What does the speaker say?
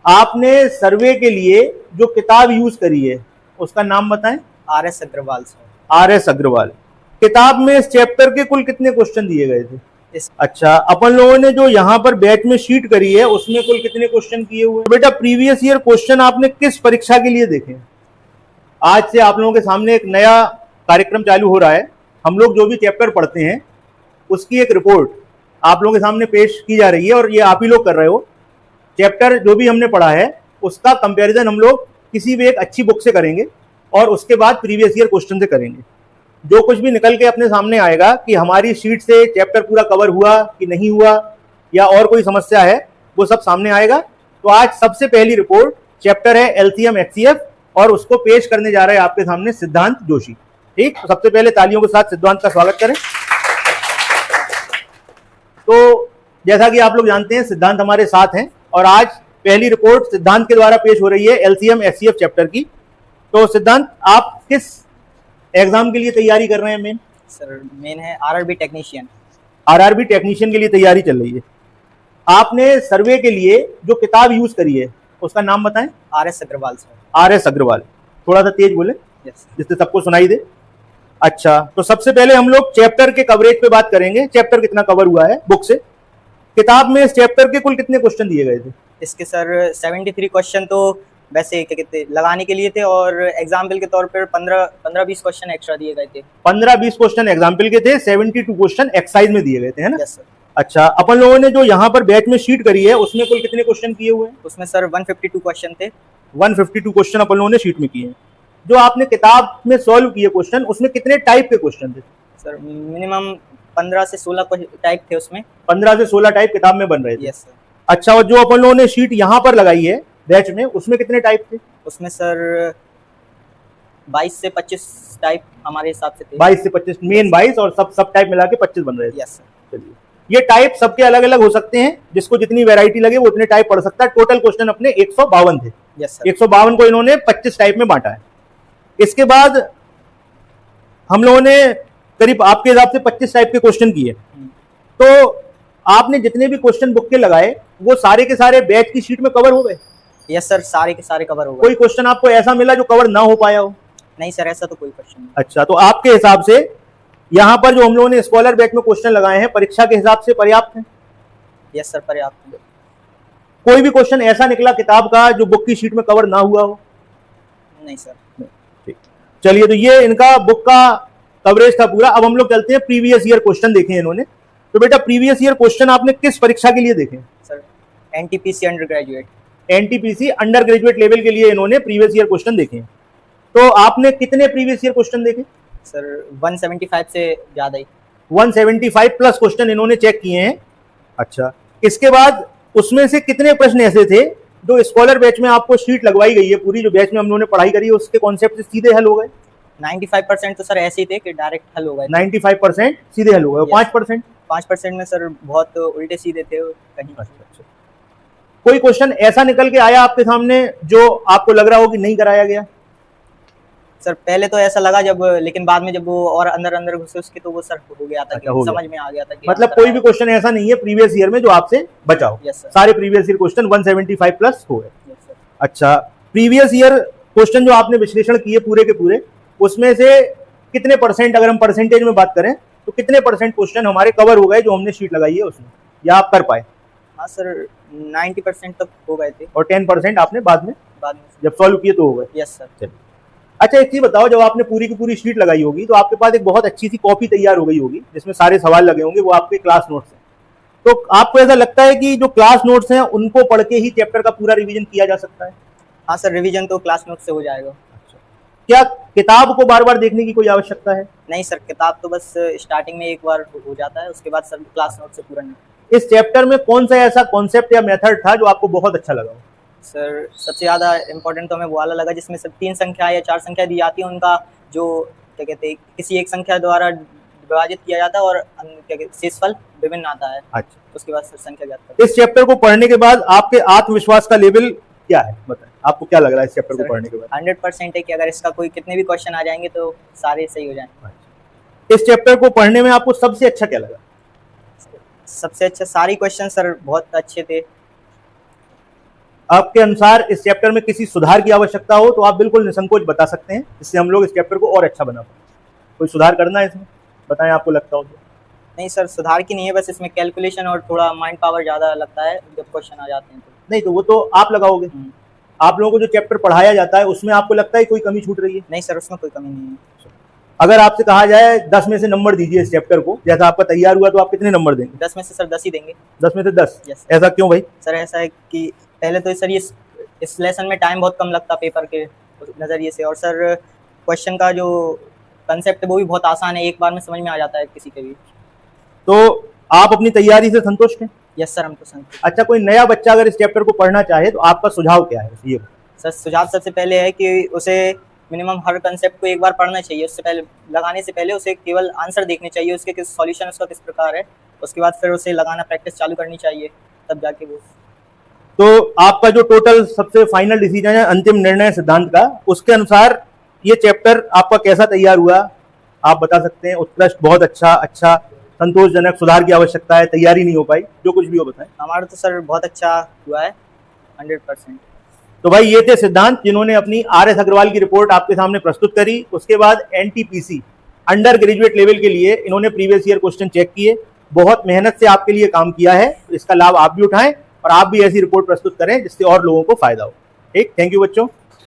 आपने सर्वे के लिए जो किताब यूज करी है उसका नाम बताएं। RS Agarwal sir. RS Agarwal. किताब में इस चैप्टर के कुल कितने क्वेश्चन दिए गए थे? अच्छा, अपन लोगों ने जो यहाँ पर बैच में शीट करी है उसमें कुल कितने क्वेश्चन किए हुए? बेटा प्रीवियस ईयर क्वेश्चन आपने किस परीक्षा के लिए देखे? आज से आप लोगों के सामने एक नया कार्यक्रम चालू हो रहा है। हम लोग जो भी चैप्टर पढ़ते हैं उसकी एक रिपोर्ट आप लोगों के सामने पेश की जा रही है और ये आप ही लोग कर रहे हो। चैप्टर जो भी हमने पढ़ा है उसका कंपैरिजन हम लोग किसी भी एक अच्छी बुक से करेंगे और उसके बाद प्रीवियस ईयर क्वेश्चन से करेंगे। जो कुछ भी निकल के अपने सामने आएगा कि हमारी शीट से चैप्टर पूरा कवर हुआ कि नहीं हुआ या और कोई समस्या है, वो सब सामने आएगा। तो आज सबसे पहली रिपोर्ट चैप्टर है एलसीएम एचसीएफ और उसको पेश करने जा रहे हैं आपके सामने सिद्धांत जोशी। ठीक, तो सबसे पहले तालियों के साथ सिद्धांत का स्वागत करें। तो जैसा कि आप लोग जानते हैं सिद्धांत हमारे साथ हैं और आज पहली रिपोर्ट सिद्धांत के द्वारा पेश हो रही है एलसीएम एचसीएफ चैप्टर की। तो सिद्धांत, आप किस एग्जाम के लिए तैयारी कर रहे हैं? मेन सर मेन है आरआरबी टेक्नीशियन। आरआरबी टेक्नीशियन के लिए तैयारी चल रही है। आपने सर्वे के लिए जो किताब यूज करी है उसका नाम बताएं। RS Agarwal sir. RS Agarwal. थोड़ा सा तेज बोले जिससे सबको सुनाई दे। अच्छा, तो सबसे पहले हम लोग चैप्टर के कवरेज पे बात करेंगे। चैप्टर कितना कवर हुआ है बुक से? किताब में इस चैप्टर के कुल कितने क्वेश्चन दिए गए थे? इसके सर 73 क्वेश्चन तो वैसे क्या कहते लगाने के लिए थे और एग्जाम्पल के तौर पर 15-20 क्वेश्चन एक्स्ट्रा दिए गए थे। 15-20 क्वेश्चन एग्जाम्पल के थे, 72 क्वेश्चन एक्सरसाइज में दिए गए थे, है ना? Yes sir. अच्छा, अपन लोगों ने जो यहाँ पर बैच में शीट करी है उसमें कुल कितने क्वेश्चन किए हुए हैं? उसमें सर 152 क्वेश्चन थे। 152 क्वेश्चन अपन लोगों ने शीट में किए हैं। जो आपने किताब में सॉल्व किए क्वेश्चन उसमें कितने टाइप के क्वेश्चन थे? सर मिनिमम 15 से 16 टाइप थे उसमें। 15 से 16 टाइप किताब में बन रहे थे। Yes sir. अच्छा, और जो अपन लोगों ने शीट यहाँ पर लगाई है बैच में उसमें कितने टाइप थे? उसमें सर 22 से 25 टाइप हमारे हिसाब से थे। 22 से 25 मेन 22 और सब टाइप मिला के 25 बन रहे थे। Yes sir. चलिए, ये टाइप सबके अलग अलग हो सकते हैं, जिसको जितनी वैरायटी लगे वो उतने टाइप पढ़ सकता है। टोटल क्वेश्चन अपने 152 थे। Yes sir. 152 को इन्होंने 25 टाइप में बांटा है। इसके बाद हम लोगों ने करीब आपके हिसाब से 25 टाइप के क्वेश्चन किए। तो आपने जितने भी क्वेश्चन बुक के लगाए वो सारे के सारे बैच की शीट में कवर हो गए? यस सर, सारे के सारे कवर हो गए। कोई क्वेश्चन आपको ऐसा मिला जो कवर ना हो पाया हो? नहीं सर, ऐसा तो कोई क्वेश्चन नहीं। अच्छा, तो आपके हिसाब से यहाँ पर जो हम लोगों ने स्कॉलर बैच में क्वेश्चन लगाए हैं परीक्षा के हिसाब से पर्याप्त है? यस सर, पर्याप्त। कोई भी क्वेश्चन ऐसा निकला किताब का जो बुक की शीट में कवर ना हुआ हो? नहीं सर। ठीक, चलिए, तो ये इनका बुक का कवरेज था पूरा। अब हम लोग चलते हैं प्रीवियस ईयर क्वेश्चन देखे इन्होंने। तो बेटा प्रीवियस ईयर क्वेश्चन आपने किस परीक्षा के लिए देखे? Sir NTPC under graduate. NTPC under graduate level के लिए इन्होंने प्रीवियस ईयर क्वेश्चन देखे हैं। तो आपने कितने प्रीवियस ईयर क्वेश्चन देखे? सर 175 से ज्यादा ही। 175 प्लस क्वेश्चन इन्होंने चेक किए हैं। अच्छा, इसके बाद उसमें से कितने प्रश्न ऐसे थे जो स्कॉलर बैच में आपको शीट लगवाई गई है पूरी, जो बैच में हम लोगों ने पढ़ाई करी है उसके कॉन्सेप्ट से सीधे हल हो गए? 95% तो सर ऐसे ही थे कि डायरेक्ट हल हो गए। 95% सीधे हल हो गए। 5% में सर बहुत उल्टे सीधे थे कहीं। अच्छा, कोई क्वेश्चन ऐसा निकल के आया आपके सामने जो आपको लग रहा हो कि नहीं कराया गया? सर पहले तो ऐसा लगा जब, लेकिन बाद में जब वो और अंदर अंदर घुसे उसके तो वो सर हो गया था। अच्छा, समझ में आ गया था कि मतलब कोई भी क्वेश्चन ऐसा नहीं है प्रीवियस ईयर में जो आपसे बचा हो? Yes sir. सारे प्रीवियस ईयर क्वेश्चन 175 प्लस हो गए। Yes sir. अच्छा, प्रीवियस ईयर क्वेश्चन जो आपने विश्लेषण किए पूरे के पूरे, उसमें से कितने परसेंट, अगर हम परसेंटेज में बात करें तो कितने परसेंट क्वेश्चन हमारे कवर हो गए जो हमने शीट लगाई है उसमें, या आप कर पाए? हाँ सर 90% तक हो गए थे। और 10% आपने बाद में जब सॉल्व किए तो हो गए? Yes sir. चलिए, अच्छा एक चीज बताओ, जब आपने पूरी की पूरी शीट लगाई होगी तो आपके पास एक बहुत अच्छी सी कॉपी तैयार हो गई होगी जिसमें सारे सवाल लगे होंगे, वो आपके क्लास नोट्स हैं। तो आपको ऐसा लगता है कि जो क्लास नोट्स हैं उनको पढ़ के ही चैप्टर का पूरा रिवीजन किया जा सकता है? हाँ सर, रिवीजन तो क्लास नोट से हो जाएगा। अच्छा, क्या किताब को बार बार देखने की कोई आवश्यकता है? नहीं सर, किताब तो बस स्टार्टिंग में एक बार हो जाता है, उसके बाद सर क्लास नोट से पूरा नहीं। इस चैप्टर में कौन सा ऐसा कॉन्सेप्ट या मेथड था जो आपको बहुत अच्छा लगा? सर सबसे ज्यादा इम्पोर्टेंट तो हमें वो वाला लगा जिसमें सिर्फ 3 संख्या या 4 संख्या दी जाती है, उनका जो क्या कहते हैं किसी एक संख्या द्वारा विभाजित किया जाता है और क्या कहते शेषफल विभिन्न आता है। अच्छा, उसके बाद सर संख्या ज्ञात करते हैं। इस चैप्टर को पढ़ने के बाद आपके आत्मविश्वास का लेवल क्या है, बताएं, आपको क्या लग रहा है इस चैप्टर को पढ़ने के बाद? 100% है कि अगर इसका कोई कितने भी क्वेश्चन आ जाएंगे तो सारे सही हो जाएंगे। अच्छा, इस चैप्टर को पढ़ने में आपको सबसे अच्छा क्या लगा? सबसे अच्छा सारी क्वेश्चन सर बहुत अच्छे थे। आपके अनुसार इस चैप्टर में किसी सुधार की आवश्यकता हो तो आप बिल्कुल निसंकोच बता सकते हैं, इससे हम लोग इस चैप्टर को और अच्छा बना पाए। कोई सुधार करना है इसमें, बताएं आपको लगता हो तो। नहीं सर, सुधार की नहीं है, बस इसमें कैलकुलेशन और थोड़ा माइंड पावर ज़्यादा लगता है जब क्वेश्चन आ जाते हैं तो। नहीं तो वो तो आप लगाओगे। आप लोगों को जो चैप्टर पढ़ाया जाता है उसमें आपको लगता है कोई कमी छूट रही है? नहीं सर, उसमें कोई कमी नहीं है। अगर आपसे कहा जाए 10 में से नंबर दीजिए इस चैप्टर को, जैसा आपका तैयार हुआ, तो आप कितने नंबर देंगे? 10 में से सर 10 ही देंगे। 10 में से 10? यस। ऐसा क्यों भाई? सर ऐसा है कि पहले तो सर ये इस लेसन में टाइम बहुत कम लगता पेपर के नज़रिए से, और सर क्वेश्चन का जो कंसेप्ट है वो भी बहुत आसान है, एक बार में समझ में आ जाता है किसी के भी। तो आप अपनी तैयारी से संतुष्ट हैं? यस सर, हम तो संतुष्ट। अच्छा, कोई नया बच्चा अगर इस चैप्टर को पढ़ना चाहे तो आपका सुझाव क्या है? ये सर सुझाव सबसे पहले है कि उसे मिनिमम हर कंसेप्ट को एक बार पढ़ना चाहिए, उससे पहले लगाने से पहले उसे केवल आंसर देखने चाहिए, उसके किस सॉल्यूशन उसका किस प्रकार है, उसके बाद फिर उसे लगाना प्रैक्टिस चालू करनी चाहिए, तब जाके वो। तो आपका जो टोटल सबसे फाइनल डिसीजन है, अंतिम निर्णय सिद्धांत का, उसके अनुसार ये चैप्टर आपका कैसा तैयार हुआ आप बता सकते हैं? उत्कृष्ट, बहुत अच्छा, अच्छा, संतोषजनक, सुधार की आवश्यकता है, तैयारी नहीं हो पाई, जो कुछ भी हो बताएं। हमारा तो सर बहुत अच्छा हुआ है, 100%। तो भाई ये थे सिद्धांत जिन्होंने अपनी RS अग्रवाल की रिपोर्ट आपके सामने प्रस्तुत करी। उसके बाद NTPC अंडर ग्रेजुएट लेवल के लिए इन्होंने प्रीवियस ईयर क्वेश्चन चेक किए, बहुत मेहनत से आपके लिए काम किया है। इसका लाभ आप भी उठाएं और आप भी ऐसी रिपोर्ट प्रस्तुत करें जिससे और लोगों को फायदा हो। ठीक, थैंक यू बच्चों।